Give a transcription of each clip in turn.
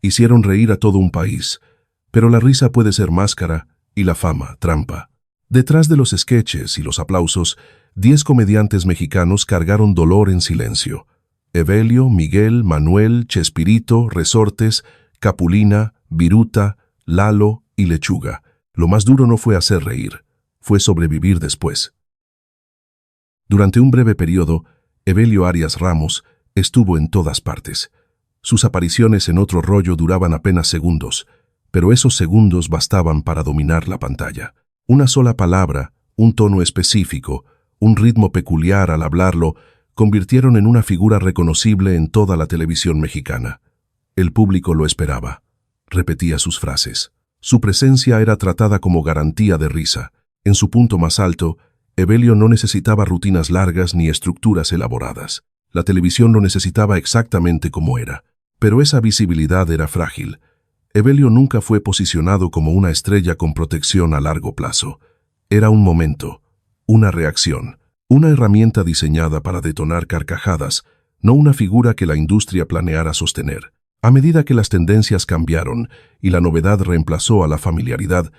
Hicieron reír a todo un país, pero la risa puede ser máscara y la fama, trampa. Detrás de los sketches y los aplausos, 10 comediantes mexicanos cargaron dolor en silencio. Evelio, Miguel, Manuel, Chespirito, Resortes, Capulina, Viruta, Lalo y Lechuga. Lo más duro no fue hacer reír, fue sobrevivir después. Durante un breve periodo, Evelio Arias Ramos estuvo en todas partes. Sus apariciones en Otro Rollo duraban apenas segundos, pero esos segundos bastaban para dominar la pantalla. Una sola palabra, un tono específico, un ritmo peculiar al hablarlo, convirtieron en una figura reconocible en toda la televisión mexicana. El público lo esperaba. Repetía sus frases. Su presencia era tratada como garantía de risa. En su punto más alto, Evelio no necesitaba rutinas largas ni estructuras elaboradas. La televisión lo necesitaba exactamente como era. Pero esa visibilidad era frágil. Evelio nunca fue posicionado como una estrella con protección a largo plazo. Era un momento, una reacción, una herramienta diseñada para detonar carcajadas, no una figura que la industria planeara sostener. A medida que las tendencias cambiaron y la novedad reemplazó a la familiaridad,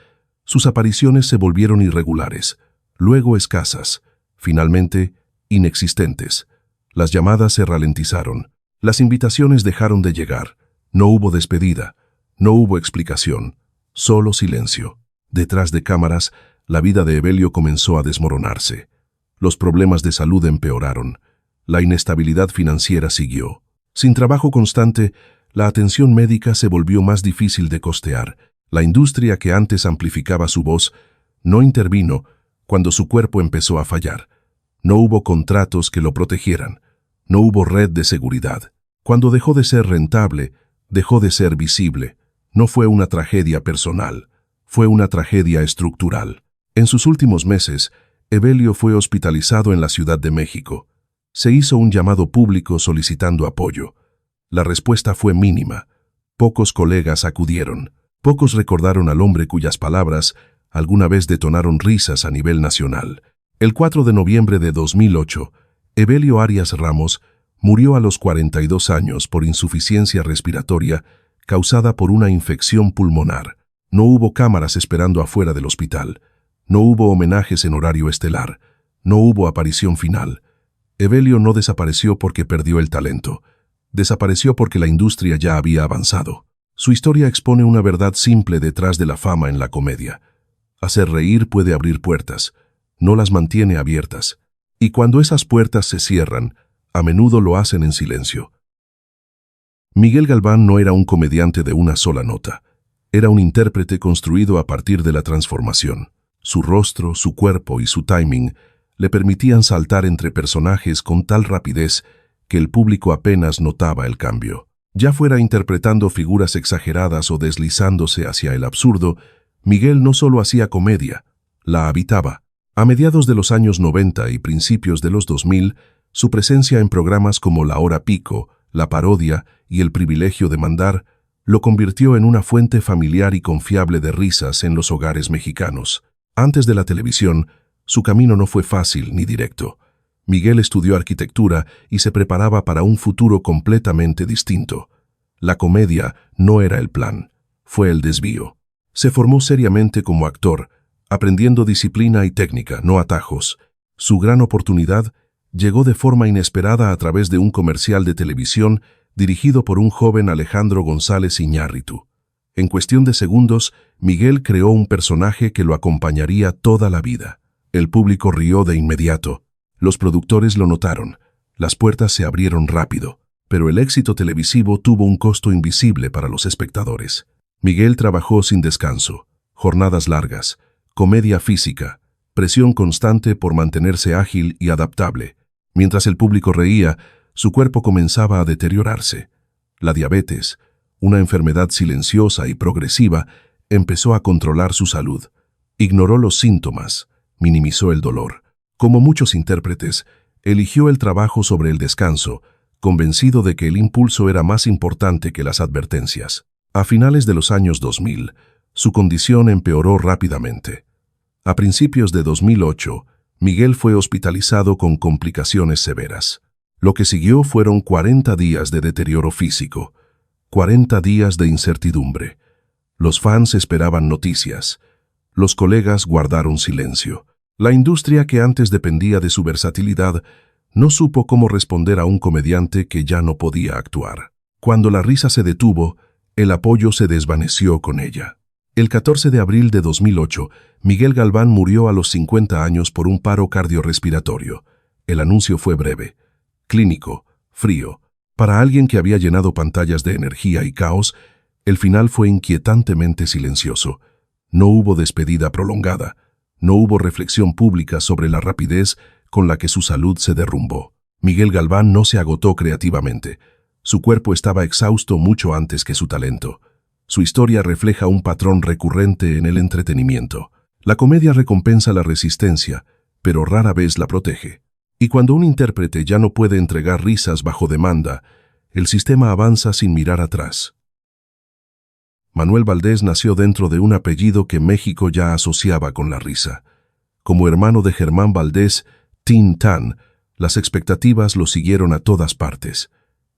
sus apariciones se volvieron irregulares, luego escasas, finalmente inexistentes. Las llamadas se ralentizaron, las invitaciones dejaron de llegar, no hubo despedida, no hubo explicación, solo silencio. Detrás de cámaras, la vida de Evelio comenzó a desmoronarse. Los problemas de salud empeoraron, la inestabilidad financiera siguió. Sin trabajo constante, la atención médica se volvió más difícil de costear. La industria que antes amplificaba su voz no intervino cuando su cuerpo empezó a fallar. No hubo contratos que lo protegieran. No hubo red de seguridad. Cuando dejó de ser rentable, dejó de ser visible. No fue una tragedia personal, fue una tragedia estructural. En sus últimos meses, Evelio fue hospitalizado en la Ciudad de México. Se hizo un llamado público solicitando apoyo. La respuesta fue mínima. Pocos colegas acudieron. Pocos recordaron al hombre cuyas palabras alguna vez detonaron risas a nivel nacional. El 4 de noviembre de 2008, Evelio Arias Ramos murió a los 42 años por insuficiencia respiratoria causada por una infección pulmonar. No hubo cámaras esperando afuera del hospital. No hubo homenajes en horario estelar. No hubo aparición final. Evelio no desapareció porque perdió el talento. Desapareció porque la industria ya había avanzado. Su historia expone una verdad simple detrás de la fama en la comedia. Hacer reír puede abrir puertas, no las mantiene abiertas. Y cuando esas puertas se cierran, a menudo lo hacen en silencio. Miguel Galván no era un comediante de una sola nota. Era un intérprete construido a partir de la transformación. Su rostro, su cuerpo y su timing le permitían saltar entre personajes con tal rapidez que el público apenas notaba el cambio. Ya fuera interpretando figuras exageradas o deslizándose hacia el absurdo, Miguel no solo hacía comedia, la habitaba. A mediados de los años 90 y principios de los 2000, su presencia en programas como La Hora Pico, La Parodia y El Privilegio de Mandar lo convirtió en una fuente familiar y confiable de risas en los hogares mexicanos. Antes de la televisión, su camino no fue fácil ni directo. Miguel estudió arquitectura y se preparaba para un futuro completamente distinto. La comedia no era el plan, fue el desvío. Se formó seriamente como actor, aprendiendo disciplina y técnica, no atajos. Su gran oportunidad llegó de forma inesperada a través de un comercial de televisión dirigido por un joven Alejandro González Iñárritu. En cuestión de segundos, Miguel creó un personaje que lo acompañaría toda la vida. El público rió de inmediato. Los productores lo notaron. Las puertas se abrieron rápido. Pero el éxito televisivo tuvo un costo invisible para los espectadores. Miguel trabajó sin descanso. Jornadas largas, comedia física, presión constante por mantenerse ágil y adaptable. Mientras el público reía, su cuerpo comenzaba a deteriorarse. La diabetes, una enfermedad silenciosa y progresiva, empezó a controlar su salud. Ignoró los síntomas, minimizó el dolor. Como muchos intérpretes, eligió el trabajo sobre el descanso, convencido de que el impulso era más importante que las advertencias. A finales de los años 2000, su condición empeoró rápidamente. A principios de 2008, Miguel fue hospitalizado con complicaciones severas. Lo que siguió fueron 40 días de deterioro físico. 40 días de incertidumbre. Los fans esperaban noticias. Los colegas guardaron silencio. La industria, que antes dependía de su versatilidad, no supo cómo responder a un comediante que ya no podía actuar. Cuando la risa se detuvo, el apoyo se desvaneció con ella. El 14 de abril de 2008, Miguel Galván murió a los 50 años por un paro cardiorrespiratorio. El anuncio fue breve, clínico, frío. Para alguien que había llenado pantallas de energía y caos, el final fue inquietantemente silencioso. No hubo despedida prolongada. No hubo reflexión pública sobre la rapidez con la que su salud se derrumbó. Miguel Galván no se agotó creativamente. Su cuerpo estaba exhausto mucho antes que su talento. Su historia refleja un patrón recurrente en el entretenimiento. La comedia recompensa la resistencia, pero rara vez la protege. Y cuando un intérprete ya no puede entregar risas bajo demanda, el sistema avanza sin mirar atrás. Manuel Valdés nació dentro de un apellido que México ya asociaba con la risa. Como hermano de Germán Valdés, Tin Tan, las expectativas lo siguieron a todas partes.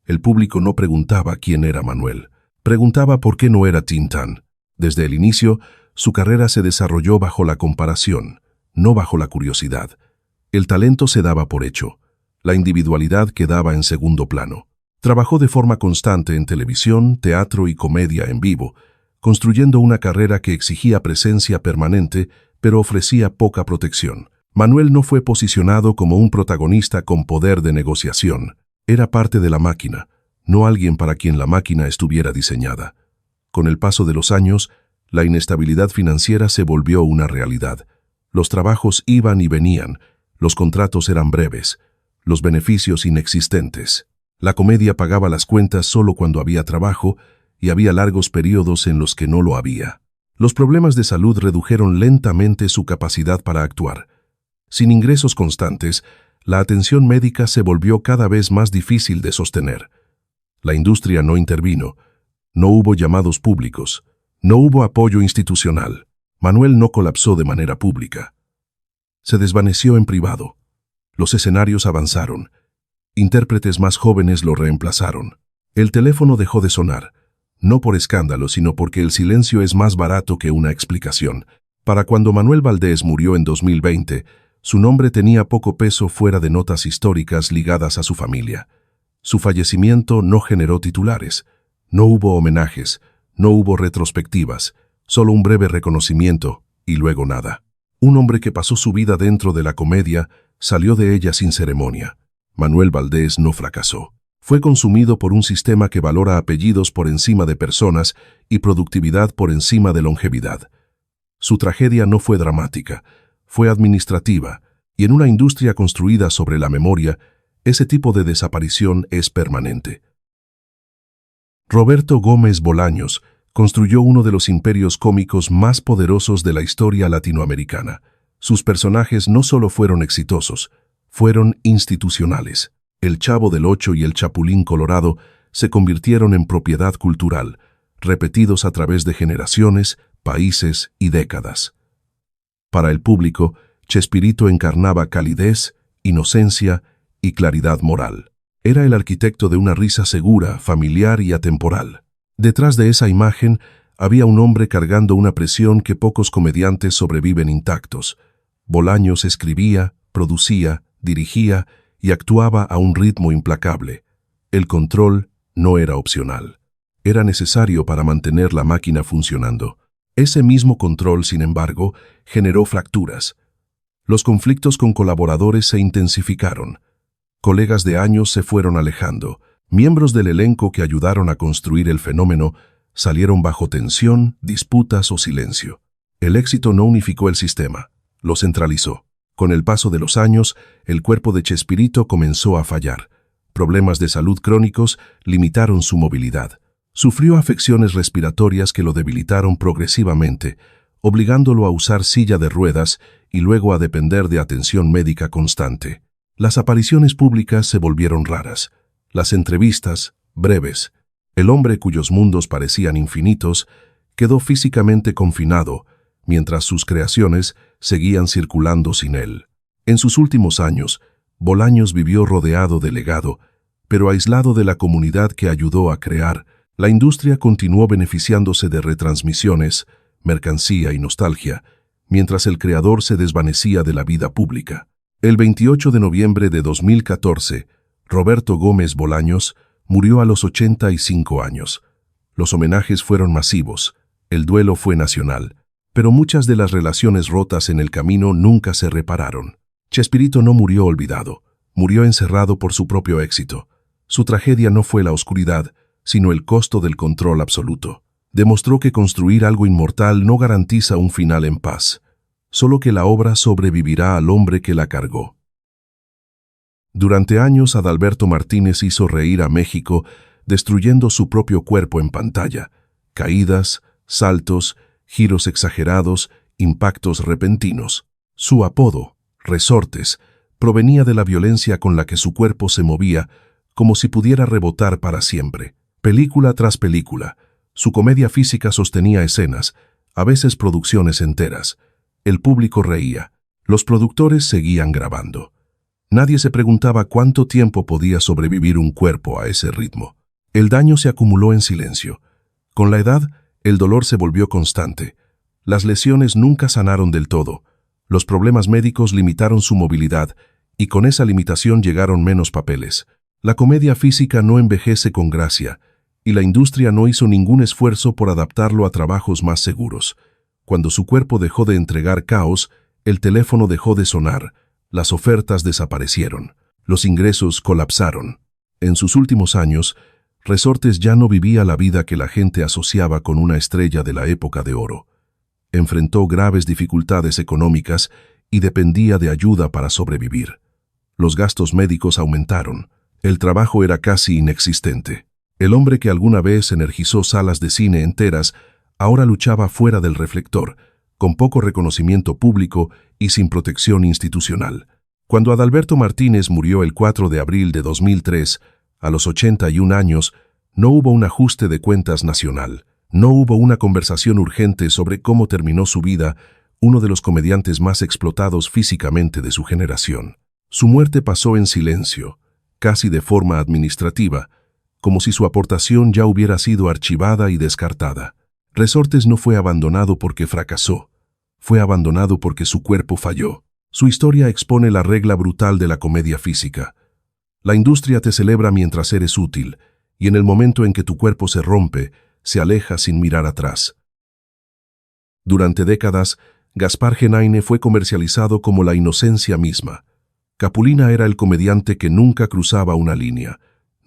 El público no preguntaba quién era Manuel. Preguntaba por qué no era Tin Tan. Desde el inicio, su carrera se desarrolló bajo la comparación, no bajo la curiosidad. El talento se daba por hecho. La individualidad quedaba en segundo plano. Trabajó de forma constante en televisión, teatro y comedia en vivo, construyendo una carrera que exigía presencia permanente, pero ofrecía poca protección. Manuel no fue posicionado como un protagonista con poder de negociación. Era parte de la máquina, no alguien para quien la máquina estuviera diseñada. Con el paso de los años, la inestabilidad financiera se volvió una realidad. Los trabajos iban y venían, los contratos eran breves, los beneficios inexistentes. La comedia pagaba las cuentas solo cuando había trabajo y había largos periodos en los que no lo había. Los problemas de salud redujeron lentamente su capacidad para actuar. Sin ingresos constantes, la atención médica se volvió cada vez más difícil de sostener. La industria no intervino, no hubo llamados públicos, no hubo apoyo institucional. Manuel no colapsó de manera pública. Se desvaneció en privado. Los escenarios avanzaron. Intérpretes más jóvenes lo reemplazaron. El teléfono dejó de sonar, no por escándalo, sino porque el silencio es más barato que una explicación. Para cuando Manuel Valdés murió en 2020, su nombre tenía poco peso fuera de notas históricas ligadas a su familia. Su fallecimiento no generó titulares, no hubo homenajes, no hubo retrospectivas, solo un breve reconocimiento y luego nada. Un hombre que pasó su vida dentro de la comedia salió de ella sin ceremonia. Manuel Valdés no fracasó. Fue consumido por un sistema que valora apellidos por encima de personas y productividad por encima de longevidad. Su tragedia no fue dramática, fue administrativa, y en una industria construida sobre la memoria, ese tipo de desaparición es permanente. Roberto Gómez Bolaños construyó uno de los imperios cómicos más poderosos de la historia latinoamericana. Sus personajes no solo fueron exitosos, fueron institucionales. El Chavo del Ocho y el Chapulín Colorado se convirtieron en propiedad cultural, repetidos a través de generaciones, países y décadas. Para el público, Chespirito encarnaba calidez, inocencia y claridad moral. Era el arquitecto de una risa segura, familiar y atemporal. Detrás de esa imagen había un hombre cargando una presión que pocos comediantes sobreviven intactos. Bolaños escribía, producía, dirigía y actuaba a un ritmo implacable. El control no era opcional. Era necesario para mantener la máquina funcionando. Ese mismo control, sin embargo, generó fracturas. Los conflictos con colaboradores se intensificaron. Colegas de años se fueron alejando. Miembros del elenco que ayudaron a construir el fenómeno salieron bajo tensión, disputas o silencio. El éxito no unificó el sistema, lo centralizó. Con el paso de los años, el cuerpo de Chespirito comenzó a fallar. Problemas de salud crónicos limitaron su movilidad. Sufrió afecciones respiratorias que lo debilitaron progresivamente, obligándolo a usar silla de ruedas y luego a depender de atención médica constante. Las apariciones públicas se volvieron raras. Las entrevistas, breves. El hombre cuyos mundos parecían infinitos quedó físicamente confinado, mientras sus creaciones seguían circulando sin él. En sus últimos años, Bolaños vivió rodeado de legado, pero aislado de la comunidad que ayudó a crear. La industria continuó beneficiándose de retransmisiones, mercancía y nostalgia, mientras el creador se desvanecía de la vida pública. El 28 de noviembre de 2014, Roberto Gómez Bolaños murió a los 85 años. Los homenajes fueron masivos, el duelo fue nacional, pero muchas de las relaciones rotas en el camino nunca se repararon. Chespirito no murió olvidado, murió encerrado por su propio éxito. Su tragedia no fue la oscuridad, sino el costo del control absoluto. Demostró que construir algo inmortal no garantiza un final en paz, solo que la obra sobrevivirá al hombre que la cargó. Durante años, Adalberto Martínez hizo reír a México, destruyendo su propio cuerpo en pantalla. Caídas, saltos, giros exagerados, impactos repentinos. Su apodo, Resortes, provenía de la violencia con la que su cuerpo se movía, como si pudiera rebotar para siempre. Película tras película, su comedia física sostenía escenas, a veces producciones enteras. El público reía, los productores seguían grabando. Nadie se preguntaba cuánto tiempo podía sobrevivir un cuerpo a ese ritmo. El daño se acumuló en silencio. Con la edad, el dolor se volvió constante. Las lesiones nunca sanaron del todo. Los problemas médicos limitaron su movilidad, y con esa limitación llegaron menos papeles. La comedia física no envejece con gracia, y la industria no hizo ningún esfuerzo por adaptarlo a trabajos más seguros. Cuando su cuerpo dejó de entregar caos, el teléfono dejó de sonar, las ofertas desaparecieron, los ingresos colapsaron. En sus últimos años, Resortes ya no vivía la vida que la gente asociaba con una estrella de la época de oro. Enfrentó graves dificultades económicas y dependía de ayuda para sobrevivir. Los gastos médicos aumentaron, el trabajo era casi inexistente. El hombre que alguna vez energizó salas de cine enteras ahora luchaba fuera del reflector, con poco reconocimiento público y sin protección institucional. Cuando Adalberto Martínez murió el 4 de abril de 2003, a los 81 años, no hubo un ajuste de cuentas nacional. No hubo una conversación urgente sobre cómo terminó su vida, uno de los comediantes más explotados físicamente de su generación. Su muerte pasó en silencio, casi de forma administrativa, como si su aportación ya hubiera sido archivada y descartada. Resortes no fue abandonado porque fracasó, fue abandonado porque su cuerpo falló. Su historia expone la regla brutal de la comedia física. La industria te celebra mientras eres útil, y en el momento en que tu cuerpo se rompe, se aleja sin mirar atrás. Durante décadas, Gaspar Genaine fue comercializado como la inocencia misma. Capulina era el comediante que nunca cruzaba una línea,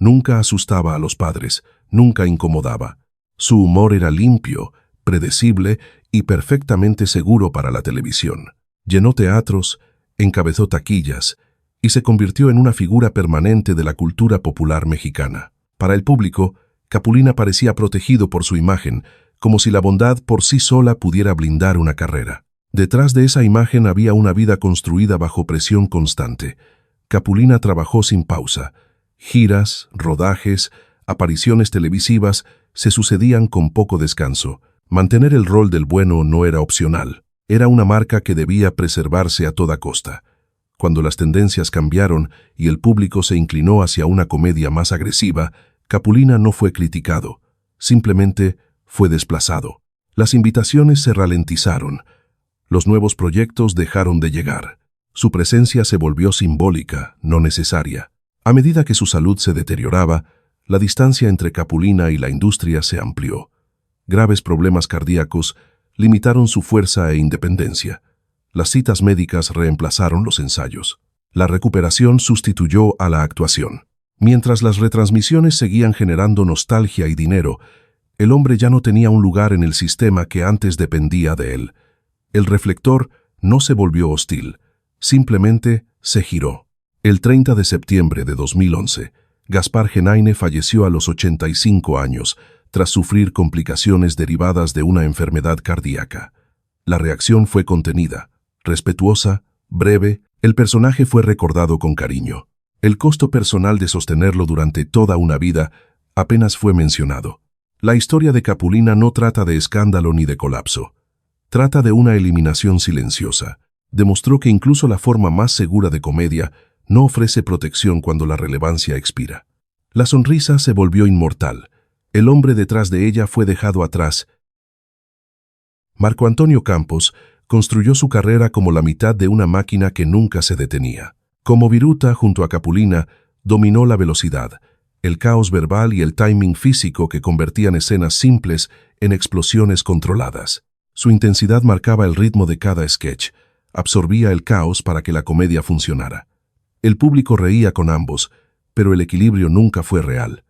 nunca asustaba a los padres, nunca incomodaba. Su humor era limpio, predecible y perfectamente seguro para la televisión. Llenó teatros, encabezó taquillas y se convirtió en una figura permanente de la cultura popular mexicana. Para el público, Capulina parecía protegido por su imagen, como si la bondad por sí sola pudiera blindar una carrera. Detrás de esa imagen había una vida construida bajo presión constante. Capulina trabajó sin pausa. Giras, rodajes, apariciones televisivas se sucedían con poco descanso. Mantener el rol del bueno no era opcional. Era una marca que debía preservarse a toda costa. Cuando las tendencias cambiaron y el público se inclinó hacia una comedia más agresiva, Capulina no fue criticado, simplemente fue desplazado. Las invitaciones se ralentizaron. Los nuevos proyectos dejaron de llegar. Su presencia se volvió simbólica, no necesaria. A medida que su salud se deterioraba, la distancia entre Capulina y la industria se amplió. Graves problemas cardíacos limitaron su fuerza e independencia. Las citas médicas reemplazaron los ensayos. La recuperación sustituyó a la actuación. Mientras las retransmisiones seguían generando nostalgia y dinero, el hombre ya no tenía un lugar en el sistema que antes dependía de él. El reflector no se volvió hostil, simplemente se giró. El 30 de septiembre de 2011, Gaspar Genaine falleció a los 85 años, tras sufrir complicaciones derivadas de una enfermedad cardíaca. La reacción fue contenida, respetuosa, breve. El personaje fue recordado con cariño. El costo personal de sostenerlo durante toda una vida apenas fue mencionado. La historia de Capulina no trata de escándalo ni de colapso. Trata de una eliminación silenciosa. Demostró que incluso la forma más segura de comedia no ofrece protección cuando la relevancia expira. La sonrisa se volvió inmortal. El hombre detrás de ella fue dejado atrás. Marco Antonio Campos construyó su carrera como la mitad de una máquina que nunca se detenía. Como Viruta, junto a Capulina, dominó la velocidad, el caos verbal y el timing físico que convertían escenas simples en explosiones controladas. Su intensidad marcaba el ritmo de cada sketch, absorbía el caos para que la comedia funcionara. El público reía con ambos, pero el equilibrio nunca fue real.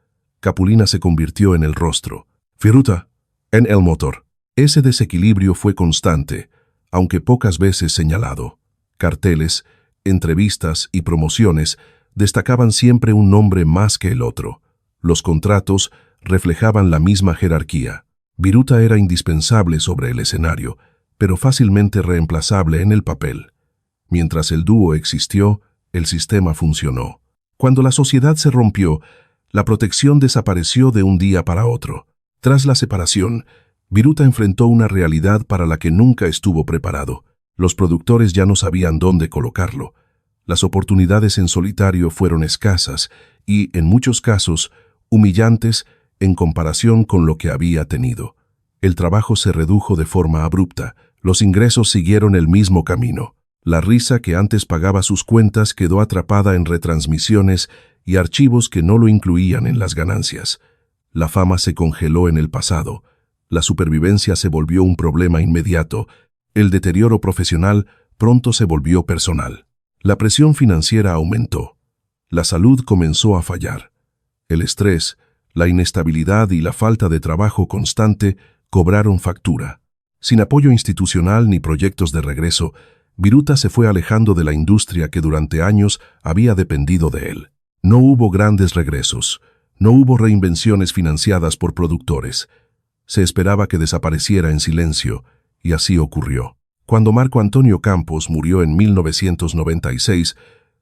Capulina se convirtió en el rostro, Viruta en el motor. Ese desequilibrio fue constante, aunque pocas veces señalado. Carteles, entrevistas y promociones destacaban siempre un nombre más que el otro. Los contratos reflejaban la misma jerarquía. Viruta era indispensable sobre el escenario, pero fácilmente reemplazable en el papel. Mientras el dúo existió, el sistema funcionó. Cuando la sociedad se rompió, la protección desapareció de un día para otro. Tras la separación, Viruta enfrentó una realidad para la que nunca estuvo preparado. Los productores ya no sabían dónde colocarlo. Las oportunidades en solitario fueron escasas y, en muchos casos, humillantes en comparación con lo que había tenido. El trabajo se redujo de forma abrupta. Los ingresos siguieron el mismo camino. La risa que antes pagaba sus cuentas quedó atrapada en retransmisiones y archivos que no lo incluían en las ganancias. La fama se congeló en el pasado. La supervivencia se volvió un problema inmediato. El deterioro profesional pronto se volvió personal. La presión financiera aumentó. La salud comenzó a fallar. El estrés, la inestabilidad y la falta de trabajo constante cobraron factura. Sin apoyo institucional ni proyectos de regreso, Viruta se fue alejando de la industria que durante años había dependido de él. No hubo grandes regresos, no hubo reinvenciones financiadas por productores. Se esperaba que desapareciera en silencio, y así ocurrió. Cuando Marco Antonio Campos murió en 1996,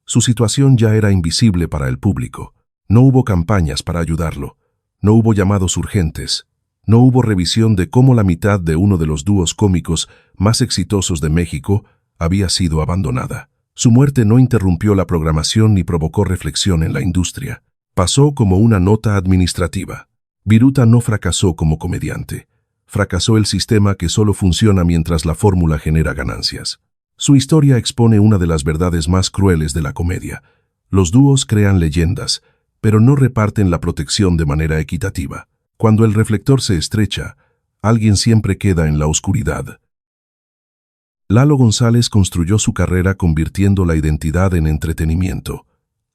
su situación ya era invisible para el público. No hubo campañas para ayudarlo, no hubo llamados urgentes, no hubo revisión de cómo la mitad de uno de los dúos cómicos más exitosos de México había sido abandonada. Su muerte no interrumpió la programación ni provocó reflexión en la industria. Pasó como una nota administrativa. Viruta no fracasó como comediante. Fracasó el sistema que solo funciona mientras la fórmula genera ganancias. Su historia expone una de las verdades más crueles de la comedia. Los dúos crean leyendas, pero no reparten la protección de manera equitativa. Cuando el reflector se estrecha, alguien siempre queda en la oscuridad. Lalo González construyó su carrera convirtiendo la identidad en entretenimiento.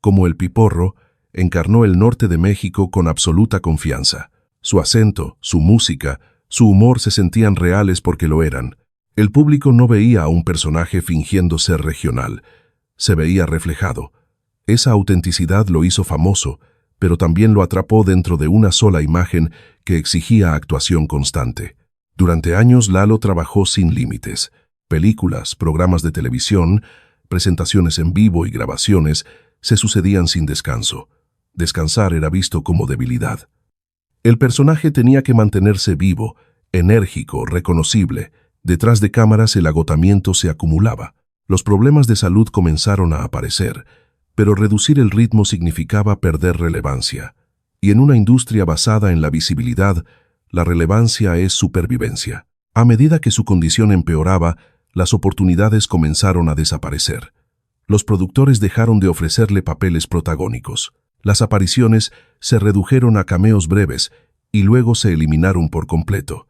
Como el Piporro, encarnó el norte de México con absoluta confianza. Su acento, su música, su humor se sentían reales porque lo eran. El público no veía a un personaje fingiendo ser regional. Se veía reflejado. Esa autenticidad lo hizo famoso, pero también lo atrapó dentro de una sola imagen que exigía actuación constante. Durante años Lalo trabajó sin límites. Películas, programas de televisión, presentaciones en vivo y grabaciones se sucedían sin descanso. Descansar era visto como debilidad. El personaje tenía que mantenerse vivo, enérgico, reconocible. Detrás de cámaras el agotamiento se acumulaba. Los problemas de salud comenzaron a aparecer, pero reducir el ritmo significaba perder relevancia. Y en una industria basada en la visibilidad, la relevancia es supervivencia. A medida que su condición empeoraba, las oportunidades comenzaron a desaparecer. Los productores dejaron de ofrecerle papeles protagónicos. Las apariciones se redujeron a cameos breves y luego se eliminaron por completo.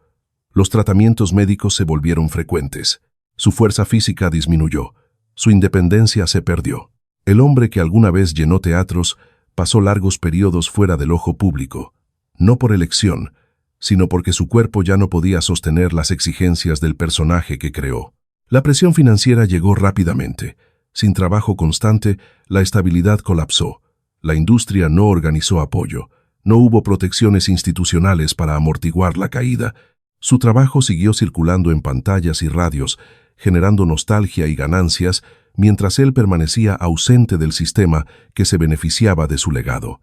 Los tratamientos médicos se volvieron frecuentes. Su fuerza física disminuyó. Su independencia se perdió. El hombre que alguna vez llenó teatros pasó largos periodos fuera del ojo público, no por elección, sino porque su cuerpo ya no podía sostener las exigencias del personaje que creó. La presión financiera llegó rápidamente. Sin trabajo constante, la estabilidad colapsó. La industria no organizó apoyo. No hubo protecciones institucionales para amortiguar la caída. Su trabajo siguió circulando en pantallas y radios, generando nostalgia y ganancias, mientras él permanecía ausente del sistema que se beneficiaba de su legado.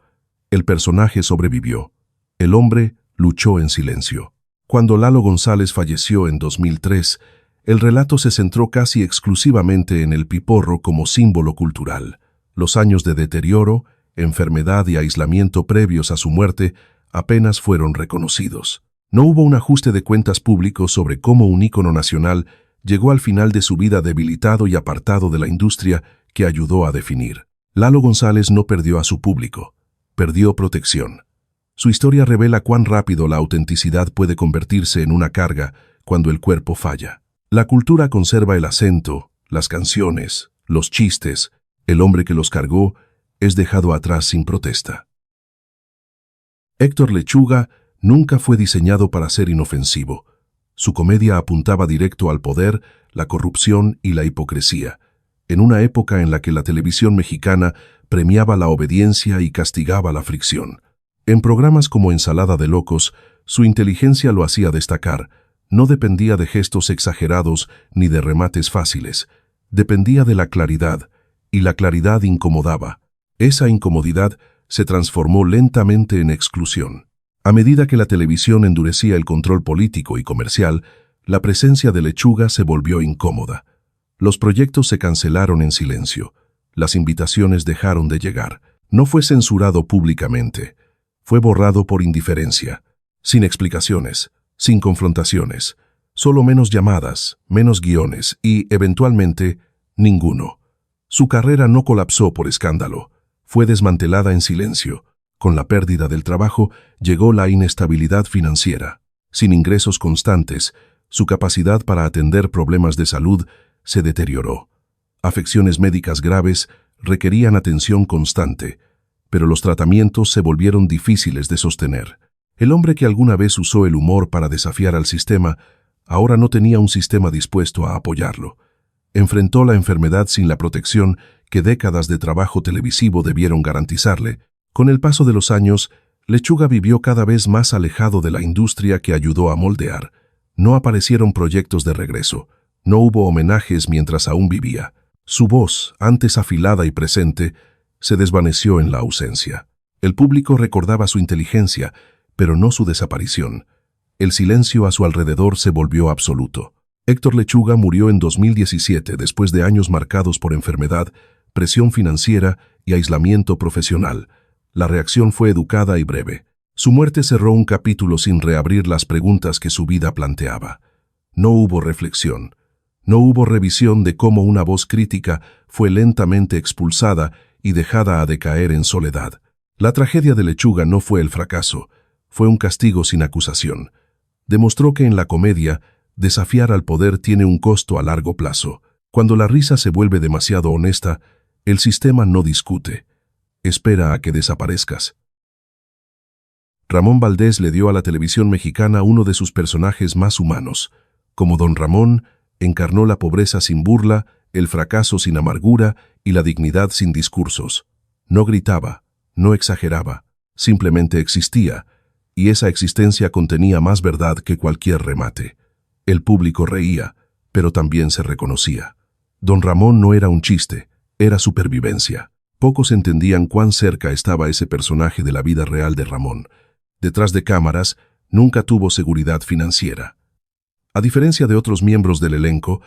El personaje sobrevivió. El hombre luchó en silencio. Cuando Lalo González falleció en 2003, el relato se centró casi exclusivamente en el Piporro como símbolo cultural. Los años de deterioro, enfermedad y aislamiento previos a su muerte apenas fueron reconocidos. No hubo un ajuste de cuentas público sobre cómo un ícono nacional llegó al final de su vida debilitado y apartado de la industria que ayudó a definir. Lalo González no perdió a su público, perdió protección. Su historia revela cuán rápido la autenticidad puede convertirse en una carga cuando el cuerpo falla. La cultura conserva el acento, las canciones, los chistes. El hombre que los cargó es dejado atrás sin protesta. Héctor Lechuga nunca fue diseñado para ser inofensivo. Su comedia apuntaba directo al poder, la corrupción y la hipocresía, en una época en la que la televisión mexicana premiaba la obediencia y castigaba la fricción. En programas como Ensalada de Locos, su inteligencia lo hacía destacar. No dependía de gestos exagerados ni de remates fáciles. Dependía de la claridad, y la claridad incomodaba. Esa incomodidad se transformó lentamente en exclusión. A medida que la televisión endurecía el control político y comercial, la presencia de Lechuga se volvió incómoda. Los proyectos se cancelaron en silencio. Las invitaciones dejaron de llegar. No fue censurado públicamente. Fue borrado por indiferencia, sin explicaciones, sin confrontaciones, solo menos llamadas, menos guiones y, eventualmente, ninguno. Su carrera no colapsó por escándalo, fue desmantelada en silencio. Con la pérdida del trabajo llegó la inestabilidad financiera. Sin ingresos constantes, su capacidad para atender problemas de salud se deterioró. Afecciones médicas graves requerían atención constante, pero los tratamientos se volvieron difíciles de sostener. El hombre que alguna vez usó el humor para desafiar al sistema, ahora no tenía un sistema dispuesto a apoyarlo. Enfrentó la enfermedad sin la protección que décadas de trabajo televisivo debieron garantizarle. Con el paso de los años, Lechuga vivió cada vez más alejado de la industria que ayudó a moldear. No aparecieron proyectos de regreso. No hubo homenajes mientras aún vivía. Su voz, antes afilada y presente, se desvaneció en la ausencia. El público recordaba su inteligencia, pero no su desaparición. El silencio a su alrededor se volvió absoluto. Héctor Lechuga murió en 2017 después de años marcados por enfermedad, presión financiera y aislamiento profesional. La reacción fue educada y breve. Su muerte cerró un capítulo sin reabrir las preguntas que su vida planteaba. No hubo reflexión. No hubo revisión de cómo una voz crítica fue lentamente expulsada y dejada a decaer en soledad. La tragedia de Lechuga no fue el fracaso, fue un castigo sin acusación. Demostró que en la comedia, desafiar al poder tiene un costo a largo plazo. Cuando la risa se vuelve demasiado honesta, el sistema no discute. Espera a que desaparezcas. Ramón Valdés le dio a la televisión mexicana uno de sus personajes más humanos. Como Don Ramón, encarnó la pobreza sin burla, el fracaso sin amargura y la dignidad sin discursos. No gritaba, no exageraba, simplemente existía, y esa existencia contenía más verdad que cualquier remate. El público reía, pero también se reconocía. Don Ramón no era un chiste, era supervivencia. Pocos entendían cuán cerca estaba ese personaje de la vida real de Ramón. Detrás de cámaras, nunca tuvo seguridad financiera. A diferencia de otros miembros del elenco,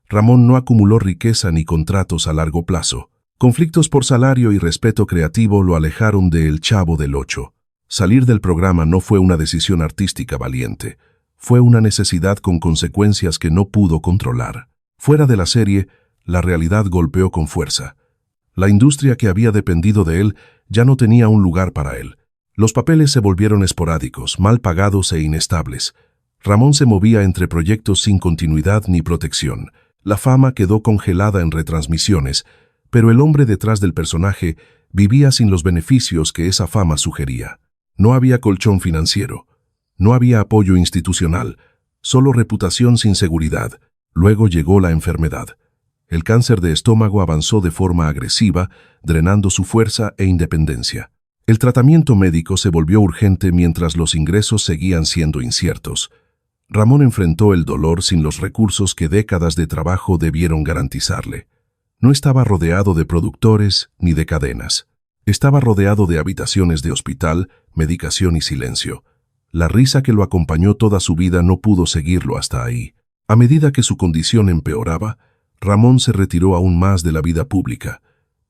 Ramón no acumuló riqueza ni contratos a largo plazo. Conflictos por salario y respeto creativo lo alejaron de El Chavo del Ocho. Salir del programa no fue una decisión artística valiente. Fue una necesidad con consecuencias que no pudo controlar. Fuera de la serie, la realidad golpeó con fuerza. La industria que había dependido de él ya no tenía un lugar para él. Los papeles se volvieron esporádicos, mal pagados e inestables. Ramón se movía entre proyectos sin continuidad ni protección. La fama quedó congelada en retransmisiones, pero el hombre detrás del personaje vivía sin los beneficios que esa fama sugería. No había colchón financiero, no había apoyo institucional, solo reputación sin seguridad. Luego llegó la enfermedad. El cáncer de estómago avanzó de forma agresiva, drenando su fuerza e independencia. El tratamiento médico se volvió urgente mientras los ingresos seguían siendo inciertos. Ramón enfrentó el dolor sin los recursos que décadas de trabajo debieron garantizarle. No estaba rodeado de productores ni de cadenas. Estaba rodeado de habitaciones de hospital, medicación y silencio. La risa que lo acompañó toda su vida no pudo seguirlo hasta ahí. A medida que su condición empeoraba, Ramón se retiró aún más de la vida pública.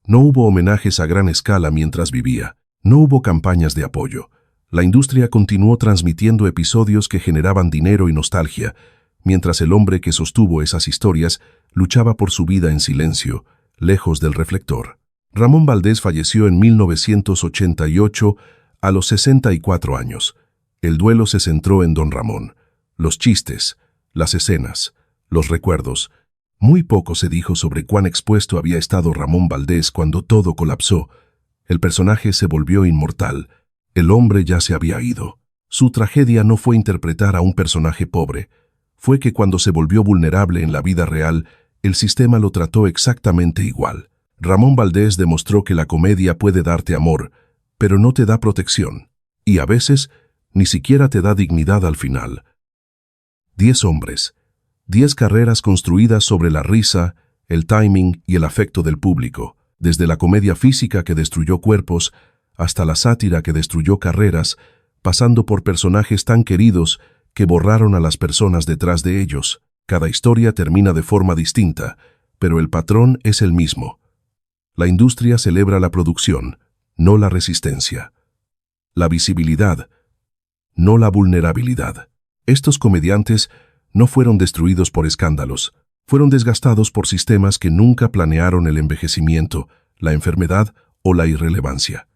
No hubo homenajes a gran escala mientras vivía. No hubo campañas de apoyo. La industria continuó transmitiendo episodios que generaban dinero y nostalgia, mientras el hombre que sostuvo esas historias luchaba por su vida en silencio, lejos del reflector. Ramón Valdés falleció en 1988 a los 64 años. El duelo se centró en Don Ramón. Los chistes, las escenas, los recuerdos. Muy poco se dijo sobre cuán expuesto había estado Ramón Valdés cuando todo colapsó. El personaje se volvió inmortal. El hombre ya se había ido. Su tragedia no fue interpretar a un personaje pobre. Fue que cuando se volvió vulnerable en la vida real, el sistema lo trató exactamente igual. Ramón Valdés demostró que la comedia puede darte amor, pero no te da protección. Y a veces, ni siquiera te da dignidad al final. 10 hombres. 10 carreras construidas sobre la risa, el timing y el afecto del público. Desde la comedia física que destruyó cuerpos, hasta la sátira que destruyó carreras, pasando por personajes tan queridos que borraron a las personas detrás de ellos. Cada historia termina de forma distinta, pero el patrón es el mismo. La industria celebra la producción, no la resistencia. La visibilidad, no la vulnerabilidad. Estos comediantes no fueron destruidos por escándalos, fueron desgastados por sistemas que nunca planearon el envejecimiento, la enfermedad o la irrelevancia.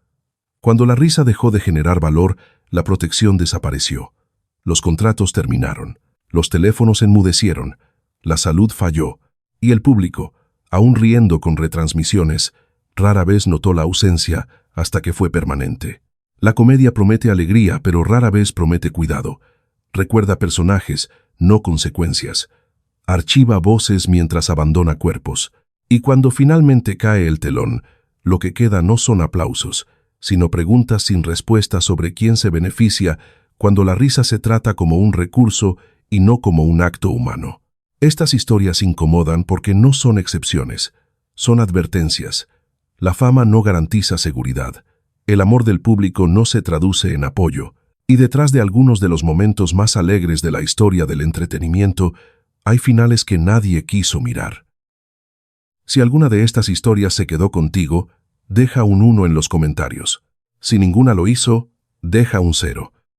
Cuando la risa dejó de generar valor, la protección desapareció. Los contratos terminaron, los teléfonos enmudecieron, la salud falló, y el público, aún riendo con retransmisiones, rara vez notó la ausencia hasta que fue permanente. La comedia promete alegría, pero rara vez promete cuidado. Recuerda personajes, no consecuencias. Archiva voces mientras abandona cuerpos. Y cuando finalmente cae el telón, lo que queda no son aplausos, sino preguntas sin respuesta sobre quién se beneficia cuando la risa se trata como un recurso y no como un acto humano. Estas historias incomodan porque no son excepciones, son advertencias. La fama no garantiza seguridad. El amor del público no se traduce en apoyo. Y detrás de algunos de los momentos más alegres de la historia del entretenimiento, hay finales que nadie quiso mirar. Si alguna de estas historias se quedó contigo, deja un 1 en los comentarios. Si ninguna lo hizo, deja un 0.